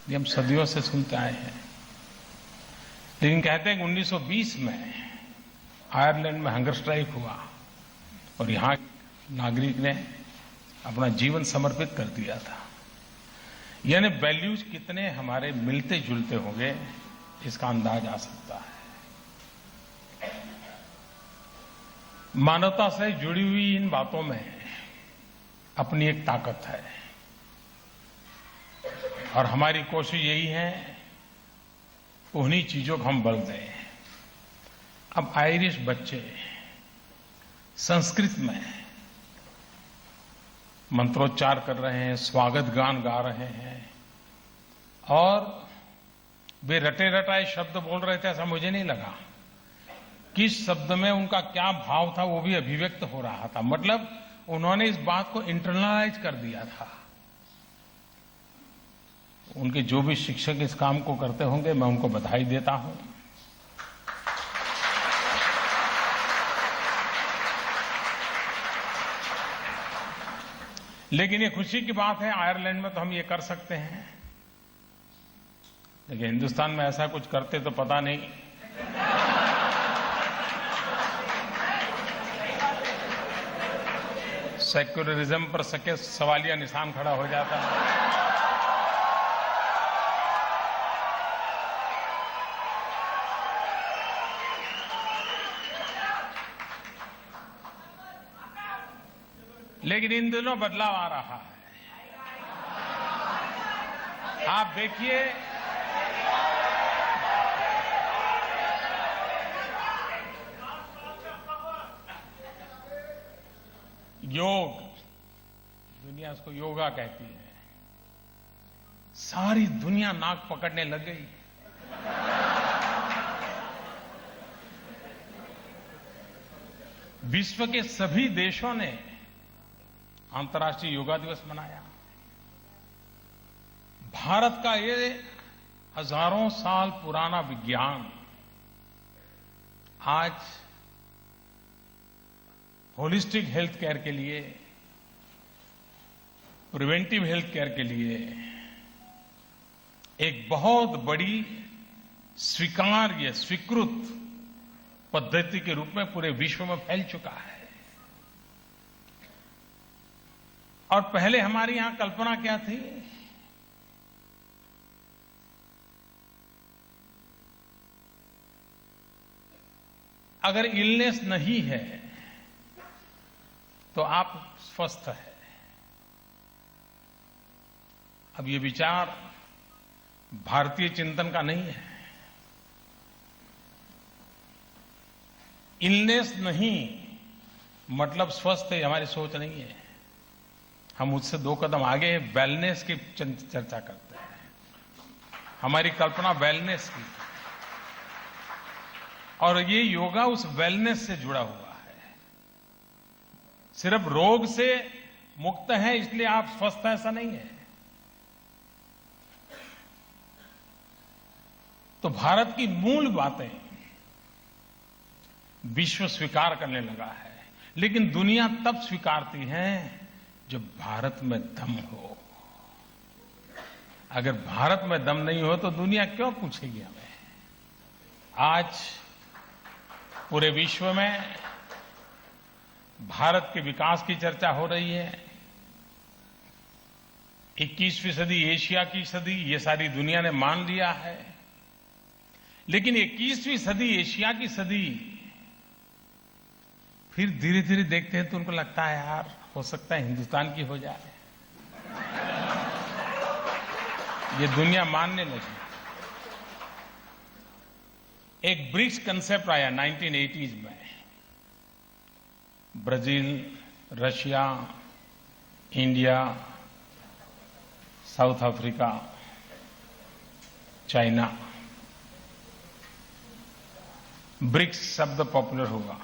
ये हम सदियों से सुनते आए हैं। लेकिन कहते हैं कि 1920 में आयरलैंड में हंगर स्ट्राइक हुआ और यहां नागरिक ने अपना जीवन समर्पित कर दिया था। यानी वैल्यूज कितने हमारे मिलते जुलते होंगे, इसका अंदाज आ सकता है। मानवता से जुड़ी हुई इन बातों में अपनी एक ताकत है और हमारी कोशिश यही है उन्हीं चीजों को हम बल दें। अब आयरिश बच्चे संस्कृत में मंत्रोच्चार कर रहे हैं, स्वागत गान गा रहे हैं और वे रटे रटाए शब्द बोल रहे थे, ऐसा मुझे नहीं लगा। किस शब्द में उनका क्या भाव था वो भी अभिव्यक्त हो रहा था। मतलब उन्होंने इस बात को इंटरनलाइज कर दिया था। उनके जो भी शिक्षक इस काम को करते होंगे, मैं उनको बधाई देता हूं। लेकिन ये खुशी की बात है, आयरलैंड में तो हम ये कर सकते हैं, लेकिन हिंदुस्तान में ऐसा कुछ करते तो पता नहीं। सेक्युलरिज्म पर सके सवालिया निशान खड़ा हो जाता है। लेकिन इन दिनों बदलाव आ रहा है। आप देखिए, योग, दुनिया उसको योगा कहती है, सारी दुनिया नाक पकड़ने लग गई। विश्व के सभी देशों ने अंतर्राष्ट्रीय योगा दिवस मनाया। भारत का ये हजारों साल पुराना विज्ञान आज होलिस्टिक हेल्थ केयर के लिए, प्रिवेंटिव हेल्थ केयर के लिए एक बहुत बड़ी स्वीकार्य, स्वीकृत पद्धति के रूप में पूरे विश्व में फैल चुका है। और पहले हमारी यहां कल्पना क्या थी? अगर इलनेस नहीं है तो आप स्वस्थ हैं। अब ये विचार भारतीय चिंतन का नहीं है। इलनेस नहीं मतलब स्वस्थ है, हमारी सोच नहीं है। हम उससे 2 कदम आगे वेलनेस की चर्चा करते हैं। हमारी कल्पना वेलनेस की, और ये योगा उस वेलनेस से जुड़ा हुआ है। सिर्फ रोग से मुक्त है इसलिए आप स्वस्थ हैं, ऐसा नहीं है। तो भारत की मूल बातें विश्व स्वीकार करने लगा है, लेकिन दुनिया तब स्वीकारती है जब भारत में दम हो। अगर भारत में दम नहीं हो तो दुनिया क्यों पूछेगी हमें? आज पूरे विश्व में भारत के विकास की चर्चा हो रही है। 21वीं सदी एशिया की सदी, ये सारी दुनिया ने मान लिया है। लेकिन 21वीं सदी एशिया की सदी, फिर धीरे धीरे देखते हैं तो उनको लगता है यार हो सकता है हिंदुस्तान की हो जाए। ये दुनिया मानने लगी। एक ब्रिक्स कंसेप्ट आया 1980s में। Brazil, Russia, India, South Africa, China, BRICS शब्द पॉपुलर हुआ।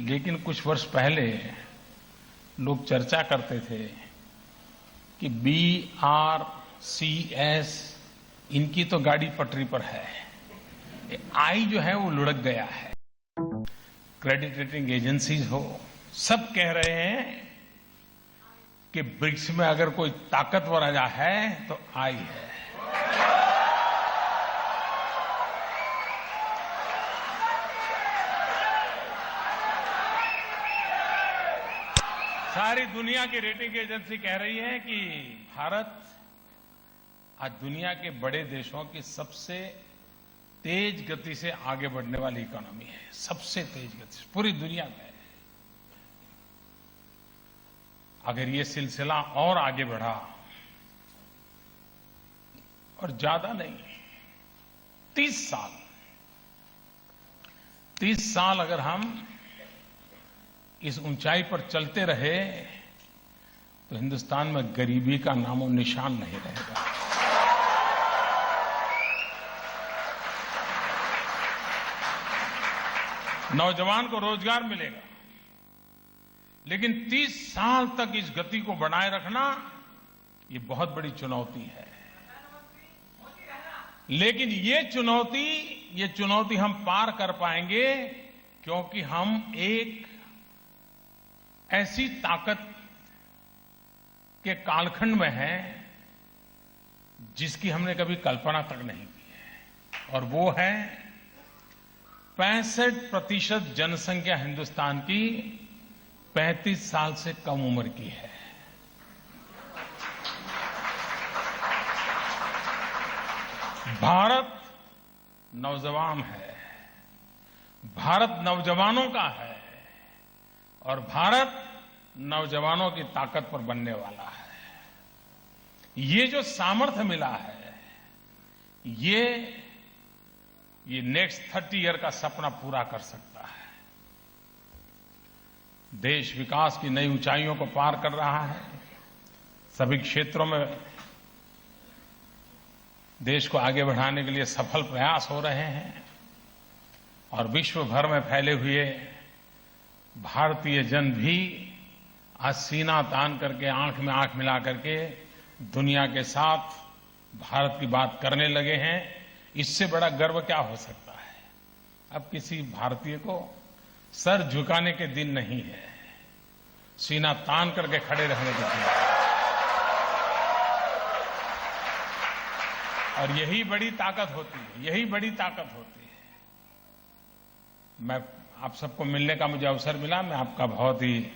लेकिन कुछ वर्ष पहले लोग चर्चा करते थे कि BRCS इनकी तो गाड़ी पटरी पर है, आई जो है वो लुढ़क गया है। क्रेडिट रेटिंग एजेंसीज हो, सब कह रहे हैं कि ब्रिक्स में अगर कोई ताकतवर राजा है तो आई है। सारी दुनिया की रेटिंग एजेंसी कह रही है कि भारत आज दुनिया के बड़े देशों की सबसे तेज गति से आगे बढ़ने वाली इकोनॉमी है, सबसे तेज गति से पूरी दुनिया में। अगर ये सिलसिला और आगे बढ़ा, और ज्यादा नहीं, 30 साल अगर हम इस ऊंचाई पर चलते रहे तो हिंदुस्तान में गरीबी का नामो निशान नहीं रहेगा। नौजवान को रोजगार मिलेगा, लेकिन 30 साल तक इस गति को बनाए रखना ये बहुत बड़ी चुनौती है। लेकिन ये चुनौती हम पार कर पाएंगे क्योंकि हम एक ऐसी ताकत के कालखंड में हैं जिसकी हमने कभी कल्पना तक नहीं की है, और वो है 65% जनसंख्या हिंदुस्तान की 35 साल से कम उम्र की है। भारत नौजवान है, भारत नौजवानों का है, और भारत नौजवानों की ताकत पर बनने वाला है। ये जो सामर्थ्य मिला है, ये नेक्स्ट 30 ईयर का सपना पूरा कर सकता है। देश विकास की नई ऊंचाइयों को पार कर रहा है। सभी क्षेत्रों में देश को आगे बढ़ाने के लिए सफल प्रयास हो रहे हैं, और विश्व भर में फैले हुए भारतीय जन भी आज सीना तान करके, आंख में आंख मिला करके दुनिया के साथ भारत की बात करने लगे हैं। इससे बड़ा गर्व क्या हो सकता है। अब किसी भारतीय को सर झुकाने के दिन नहीं है, सीना तान करके खड़े रहने के दिन। और यही बड़ी ताकत होती है, यही बड़ी ताकत होती है। मैं आप सबको मिलने का मुझे अवसर मिला। मैं आपका बहुत ही,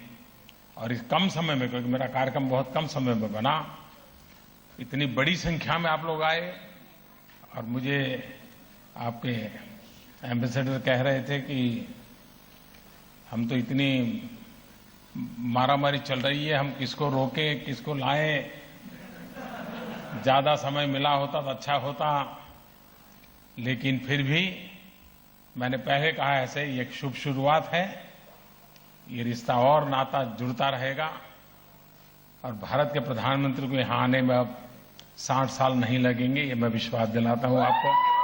और इस कम समय में, क्योंकि मेरा कार्यक्रम बहुत कम समय में बना, इतनी बड़ी संख्या में आप लोग आए। और मुझे आपके एम्बेसडर कह रहे थे कि हम तो इतनी मारामारी चल रही है, हम किसको रोकें, किसको लाएं, ज्यादा समय मिला होता तो अच्छा होता। लेकिन फिर भी मैंने पहले कहा, ऐसे ये एक शुभ शुरुआत है, ये रिश्ता और नाता जुड़ता रहेगा। और भारत के प्रधानमंत्री को यहां आने में अब 60 साल नहीं लगेंगे, ये मैं विश्वास दिलाता हूं आपको।